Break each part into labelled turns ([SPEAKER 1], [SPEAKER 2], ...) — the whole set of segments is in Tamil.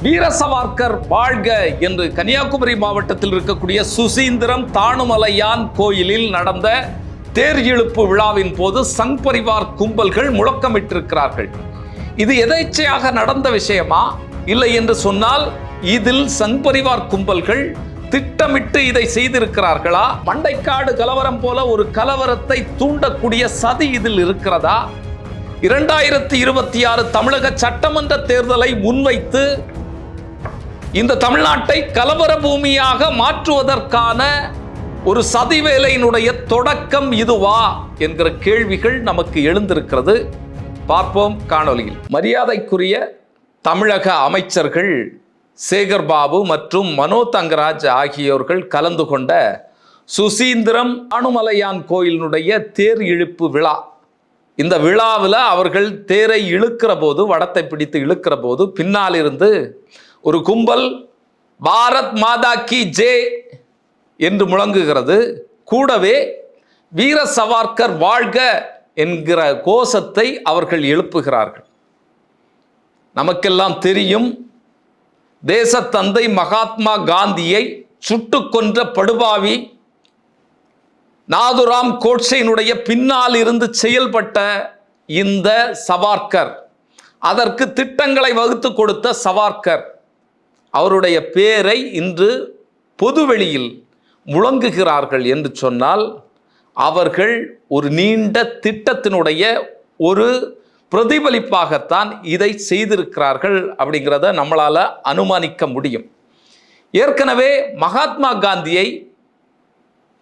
[SPEAKER 1] வீர சவார்கர் வாழ்க என்று கன்னியாகுமரி மாவட்டத்தில் இருக்கக்கூடிய சுசீந்திரம் தாணுமலையான் கோயிலில் நடந்த தேர் இழுப்பு விழாவின் போது சங் பரிவார் கும்பல்கள் முழக்கமிட்டிருக்கிறார்கள். இது எதேச்சையாக நடந்த விஷயமா இல்லை என்று சொன்னால் இதில் சங் பரிவார் கும்பல்கள் திட்டமிட்டு இதை செய்திருக்கிறார்களா? மண்டைக்காடு கலவரம் போல ஒரு கலவரத்தை தூண்டக்கூடிய சதி இதில் இருக்கிறதா? 2026 தமிழக சட்டமன்ற தேர்தலை முன்வைத்து இந்த தமிழ்நாட்டை கலவர பூமியாக மாற்றுவதற்கான ஒரு சதி வேலையினுடைய தொடக்கம் இதுவா என்கிற கேள்விகள் நமக்கு எழுந்திருக்கிறது. பார்ப்போம் காணொலியில். மரியாதைக்குரிய தமிழக அமைச்சர்கள் சேகர் பாபு மற்றும் மனோ தங்கராஜ் ஆகியோர்கள் கலந்து கொண்ட சுசீந்திரம் தாணுமலையான் கோயிலினுடைய தேர் இழுப்பு விழா. இந்த விழாவில் அவர்கள் தேரை இழுக்கிற போது, வடத்தை பிடித்து இழுக்கிற போது பின்னால் இருந்து ஒரு கும்பல் பாரத் மாதா கி ஜே என்று முழங்குகிறது. கூடவே வீர சவார்கர் வாழ்க என்கிற கோஷத்தை அவர்கள் எழுப்புகிறார்கள். நமக்கெல்லாம் தெரியும், தேசத்தந்தை மகாத்மா காந்தியை சுட்டு கொன்ற படுபாவி நாதுராம் கோட்சேனுடைய பின்னால் இருந்து செயல்பட்ட இந்த சவார்கர், அதற்கு திட்டங்களை வகுத்து கொடுத்த சவார்கர், அவருடைய பேரை இன்று பொதுவெளியில் முழங்குகிறார்கள் என்று சொன்னால் அவர்கள் ஒரு நீண்ட திட்டத்தினுடைய ஒரு பிரதிபலிப்பாகத்தான் இதை செய்திருக்கிறார்கள் அப்படிங்கிறத நம்மளால் அனுமானிக்க முடியும். ஏற்கனவே மகாத்மா காந்தியை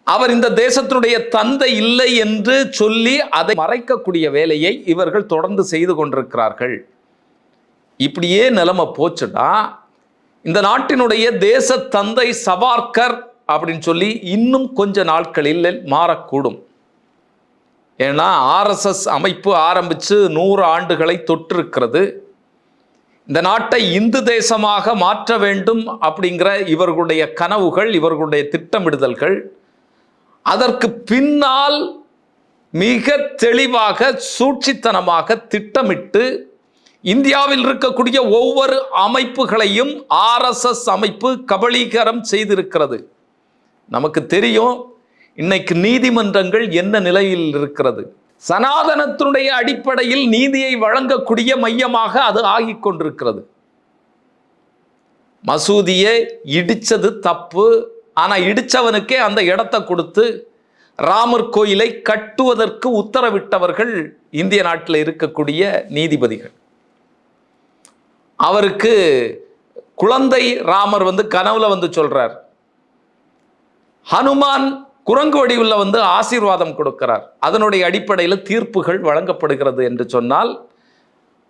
[SPEAKER 1] அவர் இந்த தேசத்தினுடைய தந்தை இல்லை என்று சொல்லி அதை மறைக்கக்கூடிய வேலையை இவர்கள் தொடர்ந்து செய்து கொண்டிருக்கிறார்கள். இப்படியே நிலைமை போச்சுன்னா இந்த நாட்டினுடைய தேச தந்தை சவார்கர் அப்படின்னு சொல்லி இன்னும் கொஞ்ச நாட்களில் மாறக்கூடும். ஏன்னா ஆர்எஸ்எஸ் அமைப்பு ஆரம்பித்து 100 ஆண்டுகளை தொற்றிருக்கிறது. இந்த நாட்டை இந்து தேசமாக மாற்ற வேண்டும் அப்படிங்கிற இவர்களுடைய கனவுகள், இவர்களுடைய திட்டமிடுதல்கள், அதற்கு பின்னால் மிக தெளிவாக சூழ்ச்சித்தனமாக திட்டமிட்டு இந்தியாவில் இருக்கக்கூடிய ஒவ்வொரு அமைப்புகளையும் ஆர்எஸ்எஸ் அமைப்பு கபளீகரம் செய்திருக்கிறது. நமக்கு தெரியும் இன்னைக்கு நீதிமன்றங்கள் என்ன நிலையில் இருக்கிறது. சனாதனத்தினுடைய அடிப்படையில் நீதியை வழங்கக்கூடிய மையமாக அது ஆகிக் கொண்டிருக்கிறது. மசூதியை இடிச்சது தப்பு, ஆனால் இடித்தவனுக்கே அந்த இடத்தை கொடுத்து ராமர் கோயிலை கட்டுவதற்கு உத்தரவிட்டவர்கள் இந்திய நாட்டில் இருக்கக்கூடிய நீதிபதிகள். அவருக்கு குழந்தை ராமர் கனவுல சொல்றார், ஹனுமான் குரங்கு வடிவில் ஆசீர்வாதம் கொடுக்கிறார். அதனுடைய அடிப்படையில் தீர்ப்புகள் வழங்கப்படுகிறது என்று சொன்னால்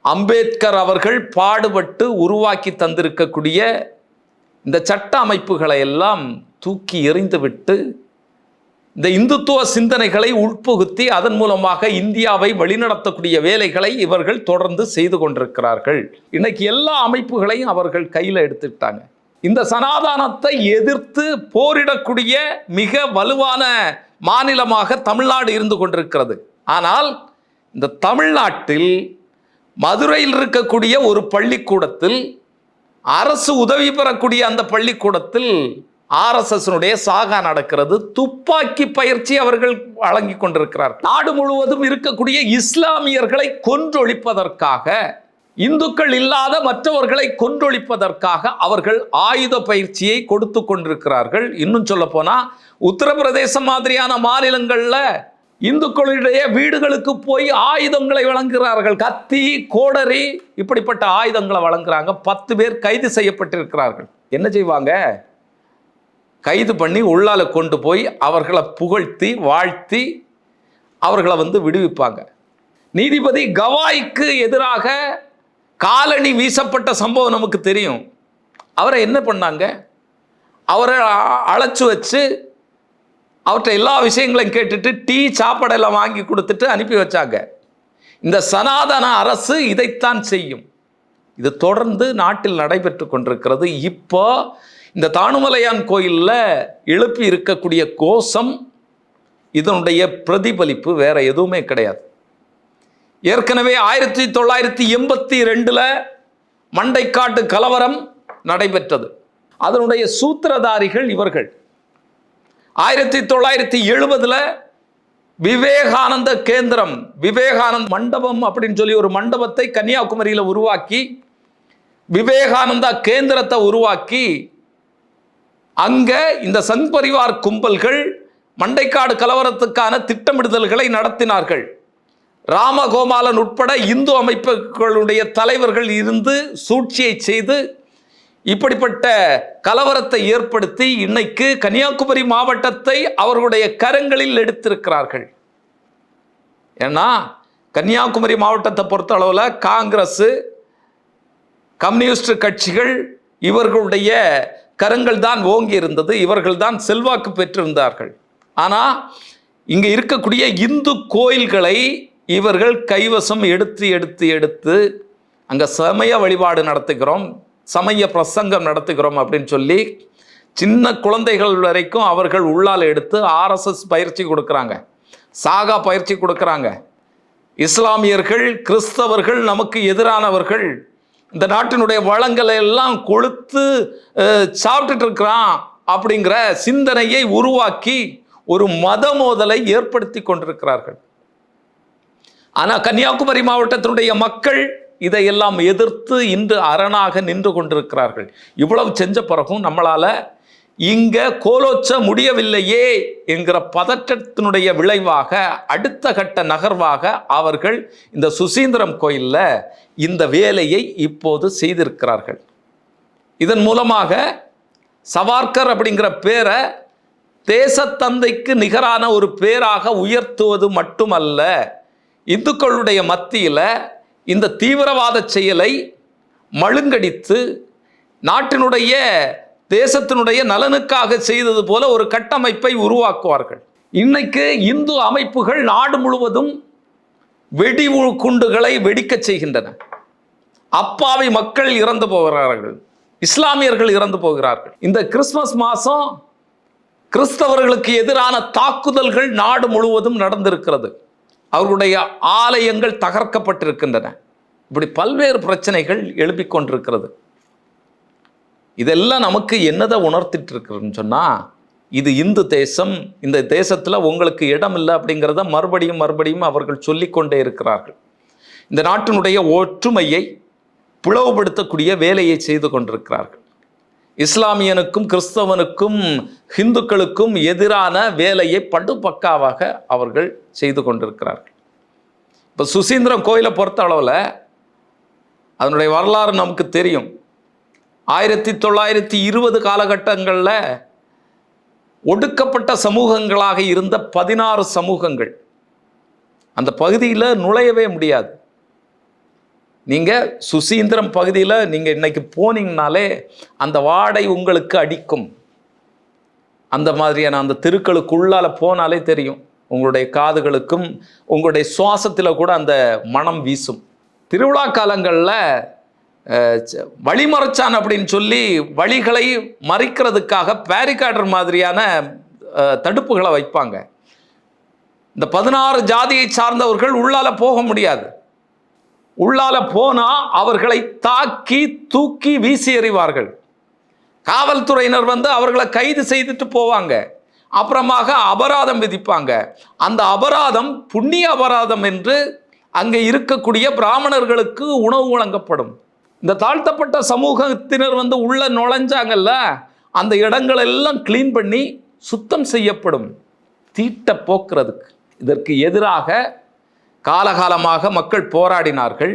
[SPEAKER 1] அம்பேத்கர் அவர்கள் பாடுபட்டு உருவாக்கி தந்திருக்கக்கூடிய இந்த சட்ட அமைப்புகளை எல்லாம் தூக்கி எறிந்துவிட்டு இந்த இந்துத்துவ சிந்தனைகளை உட்புகுத்தி அதன் மூலமாக இந்தியாவை வழிநடத்தக்கூடிய வேலைகளை இவர்கள் தொடர்ந்து செய்து கொண்டிருக்கிறார்கள். இன்னைக்கு எல்லா அமைப்புகளையும் அவர்கள் கையில் எடுத்துக்கிட்டாங்க. இந்த சனாதனத்தை எதிர்த்து போரிடக்கூடிய மிக வலுவான மாநிலமாக தமிழ்நாடு இருந்து கொண்டிருக்கிறது. ஆனால் இந்த தமிழ்நாட்டில் மதுரையில் இருக்கக்கூடிய ஒரு பள்ளிக்கூடத்தில், அரசு உதவி பெறக்கூடிய அந்த பள்ளிக்கூடத்தில் ஆர்எஸ்எஸ்னுடைய சாகா நடக்கிறது. துப்பாக்கி பயிற்சி அவர்கள் வழங்கி கொண்டிருக்கிறார்கள். நாடு முழுவதும் இருக்கக்கூடிய இஸ்லாமியர்களை கொன்றொழிப்பதற்காக, இந்துக்கள் இல்லாத மற்றவர்களை கொன்றொழிப்பதற்காக அவர்கள் ஆயுத பயிற்சியை கொடுத்து கொண்டிருக்கிறார்கள். இன்னும் சொல்ல போனா உத்தரப்பிரதேசம் மாதிரியான மாநிலங்கள்ல இந்துக்களுடைய வீடுகளுக்கு போய் ஆயுதங்களை வழங்குகிறார்கள். கத்தி, கோடரி, இப்படிப்பட்ட ஆயுதங்களை வழங்குறாங்க. 10 பேர் கைது செய்யப்பட்டிருக்கிறார்கள். என்ன செய்வாங்க? கைது பண்ணி உள்ளால கொண்டு போய் அவர்களை புகழ்த்தி வாழ்த்தி அவர்களை விடுவிப்பாங்க. நீதிபதி கவாய்க்கு எதிராக காலணி வீசப்பட்ட சம்பவம் நமக்கு தெரியும். அவரை என்ன பண்ணாங்க? அவரை அழைச்சி வச்சு அவர்கிட்ட எல்லா விஷயங்களையும் கேட்டுட்டு டீ சாப்பாடெல்லாம் வாங்கி கொடுத்துட்டு அனுப்பி வச்சாங்க. இந்த சனாதன அரசு இதைத்தான் செய்யும். இது தொடர்ந்து நாட்டில் நடைபெற்று கொண்டிருக்கிறது. இப்போ இந்த தாணுமலையான் கோயிலில் எழுப்பி இருக்கக்கூடிய கோஷம், இதனுடைய பிரதிபலிப்பு வேற எதுவுமே கிடையாது. ஏற்கனவே 1982 மண்டைக்காட்டு கலவரம் நடைபெற்றது. அதனுடைய சூத்திரதாரிகள் இவர்கள். 1970 விவேகானந்த கேந்திரம், விவேகானந்த மண்டபம் அப்படின்னு சொல்லி ஒரு மண்டபத்தை கன்னியாகுமரியில் உருவாக்கி, விவேகானந்தா கேந்திரத்தை உருவாக்கி, அங்க இந்த சங் பரிவார் கும்பல்கள் மண்டைக்காடு கலவரத்துக்கான திட்டமிடுதல்களை நடத்தினார்கள். ராமகோபாலன் உட்பட இந்து அமைப்புகளுடைய தலைவர்கள் இருந்து சூழ்ச்சியை செய்து இப்படிப்பட்ட கலவரத்தை ஏற்படுத்தி இன்னைக்கு கன்னியாகுமரி மாவட்டத்தை அவர்களுடைய கரங்களில் எடுத்திருக்கிறார்கள். ஏன்னா கன்னியாகுமரி மாவட்டத்தை பொறுத்த அளவில் காங்கிரஸ், கம்யூனிஸ்ட் கட்சிகள் இவர்களுடைய கரங்கள் தான் ஓங்கி இருந்தது, இவர்கள் தான் செல்வாக்கு பெற்றிருந்தார்கள். ஆனால் இங்கே இருக்கக்கூடிய இந்து கோயில்களை இவர்கள் கைவசம் எடுத்து எடுத்து எடுத்து அங்கே சமய வழிபாடு நடத்துகிறோம், சமய பிரசங்கம் நடத்துகிறோம் அப்படின்னு சொல்லி சின்ன குழந்தைகள் வரைக்கும் அவர்கள் உள்ளால் எடுத்து ஆர்எஸ்எஸ் பயிற்சி கொடுக்குறாங்க, சாகா பயிற்சி கொடுக்குறாங்க. இஸ்லாமியர்கள், கிறிஸ்தவர்கள் நமக்கு எதிரானவர்கள், இந்த நாட்டினுடைய வளங்களை எல்லாம் கொளுத்து சாப்பிட்டுட்டு இருக்கிறான் அப்படிங்கிற சிந்தனையை உருவாக்கி ஒரு மத மோதலை ஏற்படுத்தி கொண்டிருக்கிறார்கள். ஆனால் கன்னியாகுமரி மாவட்டத்தினுடைய மக்கள் இதையெல்லாம் எதிர்த்து இன்று அரணாக நின்று கொண்டிருக்கிறார்கள். இவ்வளவு செஞ்ச பிறகும் நம்மளால இங்க கோலோச்ச முடியவில்லையே என்கிற பதற்றத்தினுடைய விளைவாக அடுத்த கட்ட நகர்வாக அவர்கள் இந்த சுசீந்திரம் கோயில்ல இந்த வேலையை இப்போது செய்திருக்கிறார்கள். இதன் மூலமாக சவார்கர் அப்படிங்கிற பேரை தேசத்தந்தைக்கு நிகரான ஒரு பேராக உயர்த்துவது மட்டுமல்ல, இந்துக்களுடைய மத்தியில் இந்த தீவிரவாத செயலை மழுங்கடித்து நாட்டினுடைய தேசத்தினுடைய நலனுக்காக செய்தது போல ஒரு கட்டமைப்பை உருவாக்குவார்கள். இன்னைக்கு இந்து அமைப்புகள் நாடு முழுவதும் வெடி குண்டுகளை வெடிக்க செய்கின்றன. அப்பாவி மக்கள் இறந்து போகிறார்கள், இஸ்லாமியர்கள் இறந்து போகிறார்கள். இந்த கிறிஸ்துமஸ் மாதம் கிறிஸ்தவர்களுக்கு எதிரான தாக்குதல்கள் நாடு முழுவதும் நடந்திருக்கிறது. அவர்களுடைய ஆலயங்கள் தகர்க்கப்பட்டிருக்கின்றன. இப்படி பல்வேறு பிரச்சனைகள் எழுப்பிக் கொண்டிருக்கிறது. இதெல்லாம் நமக்கு என்னதை உணர்த்திட்டு இருக்குன்னு சொன்னால், இது இந்து தேசம், இந்த தேசத்தில் உங்களுக்கு இடம் இல்லை அப்படிங்கிறத மறுபடியும் மறுபடியும் அவர்கள் சொல்லிக்கொண்டே இருக்கிறார்கள். இந்த நாட்டினுடைய ஒற்றுமையை பிளவுபடுத்தக்கூடிய வேலையை செய்து கொண்டிருக்கிறார்கள். இஸ்லாமியனுக்கும் கிறிஸ்தவனுக்கும் ஹிந்துக்களுக்கும் எதிரான வேலையை படுபக்காவாக அவர்கள் செய்து கொண்டிருக்கிறார்கள். இப்போ சுசீந்திரம் கோயிலை பொறுத்த அளவில் அதனுடைய வரலாறு நமக்கு தெரியும். 1920 காலகட்டங்களில் ஒடுக்கப்பட்ட சமூகங்களாக இருந்த 16 சமூகங்கள் அந்த பகுதியில் நுழையவே முடியாது. நீங்கள் சுசீந்திரம் பகுதியில் நீங்கள் இன்னைக்கு போனீங்கனாலே அந்த வாடை உங்களுக்கு அடிக்கும். அந்த மாதிரியான அந்த தெருக்களுக்குள்ளால் போனாலே தெரியும், உங்களுடைய காதுகளுக்கும் உங்களுடைய சுவாசத்தில் கூட அந்த மனம் வீசும். திருவிழா காலங்களில் வழிமறைச்சான் அப்படின்னு சொல்லி வழிகளை மறைக்கிறதுக்காக பேரிகார்டர் மாதிரியான தடுப்புகளை வைப்பாங்க. இந்த 16 ஜாதியை சார்ந்தவர்கள் உள்ளால போக முடியாது. உள்ளால போனா அவர்களை தாக்கி தூக்கி வீசி எறிவார்கள். காவல்துறையினர் வந்து அவர்களை கைது செய்துட்டு போவாங்க. அப்புறமாக அபராதம் விதிப்பாங்க. அந்த அபராதம் புண்ணிய அபராதம் என்று அங்கே இருக்கக்கூடிய பிராமணர்களுக்கு உணவு வழங்கப்படும். இந்த தாழ்த்தப்பட்ட சமூகத்தினர் வந்து உள்ள நுழைஞ்சாங்கல்ல, அந்த இடங்களெல்லாம் கிளீன் பண்ணி சுத்தம் செய்யப்படும், தீட்ட போக்குறதுக்கு. இதற்கு எதிராக காலகாலமாக மக்கள் போராடினார்கள்.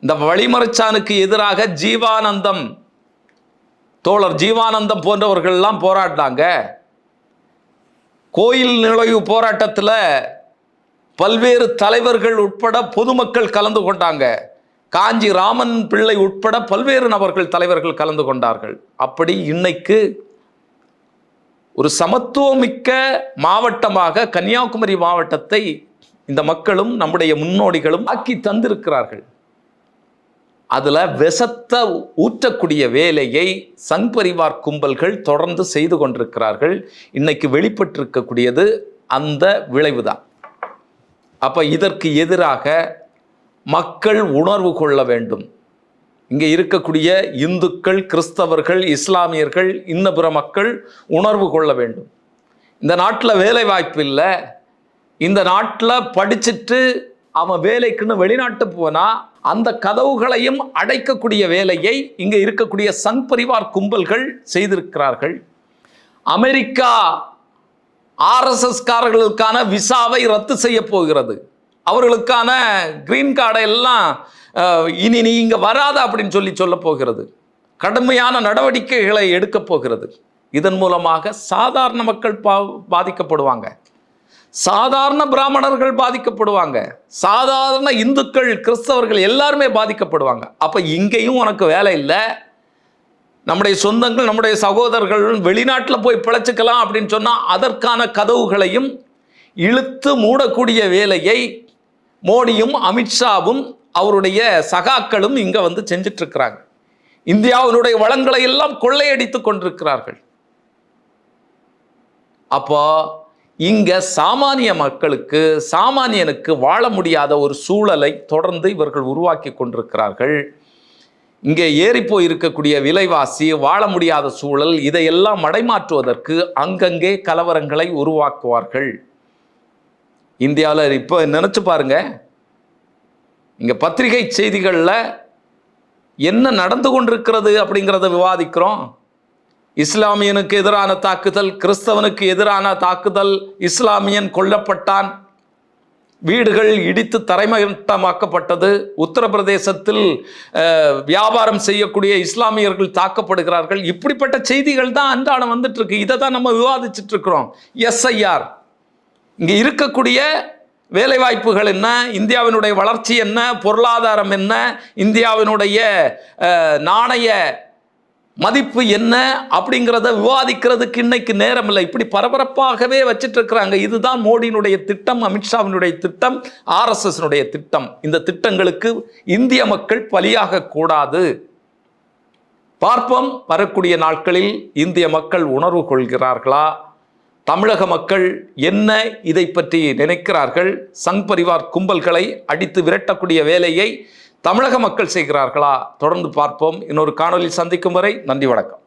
[SPEAKER 1] இந்த வழிமறைச்சானுக்கு எதிராக ஜீவானந்தம், தோழர் ஜீவானந்தம் போன்றவர்கள்லாம் போராடினாங்க. கோயில் நுழைவு போராட்டத்தில் பல்வேறு தலைவர்கள் உட்பட பொதுமக்கள் கலந்து கொண்டாங்க. காஞ்சி ராமன் பிள்ளை உட்பட பல்வேறு நபர்கள் தலைவர்கள் கலந்து கொண்டார்கள். அப்படி இன்னைக்கு ஒரு சமத்துவமிக்க மாவட்டமாக கன்னியாகுமரி மாவட்டத்தை இந்த மக்களும் நம்முடைய முன்னோடிகளும் ஆக்கி தந்திருக்கிறார்கள். அதுல விஷத்தை ஊற்றக்கூடிய வேலையை சங் பரிவார் கும்பல்கள் தொடர்ந்து செய்து கொண்டிருக்கிறார்கள். இன்னைக்கு வெளிப்பட்டிருக்கக்கூடியது அந்த விளைவுதான். அப்ப இதற்கு எதிராக மக்கள் உணர்வு கொள்ள வேண்டும். இங்கே இருக்கக்கூடிய இந்துக்கள், கிறிஸ்தவர்கள், இஸ்லாமியர்கள், இன்ன பிற மக்கள் உணர்வு கொள்ள வேண்டும். இந்த நாட்டில் வேலை வாய்ப்பு இல்லை. இந்த நாட்டில் படிச்சுட்டு அவன் வேலைக்குன்னு வெளிநாட்டு போனால் அந்த கதவுகளையும் அடைக்கக்கூடிய வேலையை இங்கே இருக்கக்கூடிய சங் பரிவார் கும்பல்கள் செய்திருக்கிறார்கள். அமெரிக்கா RSSகாரர்களுக்கான விசாவை ரத்து செய்ய போகிறது. அவர்களுக்கான கிரீன் கார்டை எல்லாம் இனி நீ இங்கே வராத அப்படின்னு சொல்ல போகிறது. கடுமையான நடவடிக்கைகளை எடுக்க போகிறது. இதன் மூலமாக சாதாரண மக்கள் பாதிக்கப்படுவாங்க, சாதாரண பிராமணர்கள் பாதிக்கப்படுவாங்க, சாதாரண இந்துக்கள், கிறிஸ்தவர்கள் எல்லாருமே பாதிக்கப்படுவாங்க. அப்போ இங்கேயும் உனக்கு வேலை இல்லை, நம்முடைய சொந்தங்கள், நம்முடைய சகோதரர்கள் வெளிநாட்டில் போய் பிழைச்சிக்கலாம் அப்படின்னு சொன்னால் அதற்கான கதவுகளையும் இழுத்து மூடக்கூடிய வேலையை மோடியும் அமித்ஷாவும் அவருடைய சகாக்களும் இங்கே வந்து செஞ்சிட்ருக்கிறாங்க. இந்தியாவினுடைய வளங்களை எல்லாம் கொள்ளையடித்து கொண்டிருக்கிறார்கள். அப்போ இங்கே சாமானிய மக்களுக்கு, சாமானியனுக்கு வாழ முடியாத ஒரு சூழலை தொடர்ந்து இவர்கள் உருவாக்கி கொண்டிருக்கிறார்கள். இங்கே ஏறி போயிருக்கக்கூடிய விலைவாசி, வாழ முடியாத சூழல், இதையெல்லாம் மடைமாற்றுவதற்கு அங்கங்கே கலவரங்களை உருவாக்குவார்கள். இந்தியாவில் இப்போ நினச்சி பாருங்க, இங்கே பத்திரிகை செய்திகளில் என்ன நடந்து கொண்டிருக்கிறது அப்படிங்கிறத விவாதிக்கிறோம். இஸ்லாமியனுக்கு எதிரான தாக்குதல், கிறிஸ்தவனுக்கு எதிரான தாக்குதல், இஸ்லாமியன் கொல்லப்பட்டான், வீடுகள் இடித்து தரைமட்டமாக்கப்பட்டது, உத்தரப்பிரதேசத்தில் வியாபாரம் செய்யக்கூடிய இஸ்லாமியர்கள் தாக்கப்படுகிறார்கள். இப்படிப்பட்ட செய்திகள் தான் அன்றாடம் வந்துட்டு இருக்கு. இதை தான் நம்ம விவாதிச்சுட்டு இருக்கிறோம். SIR, இங்கே இருக்கக்கூடிய வேலைவாய்ப்புகள் என்ன, இந்தியாவினுடைய வளர்ச்சி என்ன, பொருளாதாரம் என்ன, இந்தியாவினுடைய நாணய மதிப்பு என்ன அப்படிங்கிறத விவாதிக்கிறதுக்கு இன்னைக்கு நேரம் இல்லை. இப்படி பரபரப்பாகவே வச்சிட்டு இருக்கிறாங்க. இதுதான் மோடியினுடைய திட்டம், அமித்ஷாவினுடைய திட்டம், RSSனுடைய திட்டம். இந்த திட்டங்களுக்கு இந்திய மக்கள் பலியாக கூடாது. பார்ப்போம், வரக்கூடிய நாட்களில் இந்திய மக்கள் உணர்வு கொள்கிறார்களா, தமிழக மக்கள் என்ன இதை பற்றி நினைக்கிறார்கள், சங் பரிவார் கும்பல்களை அடித்து விரட்டக்கூடிய வேலையை தமிழக மக்கள் செய்கிறார்களா? தொடர்ந்து பார்ப்போம். இன்னொரு காணொலியில் சந்திக்கும் வரை நன்றி, வணக்கம்.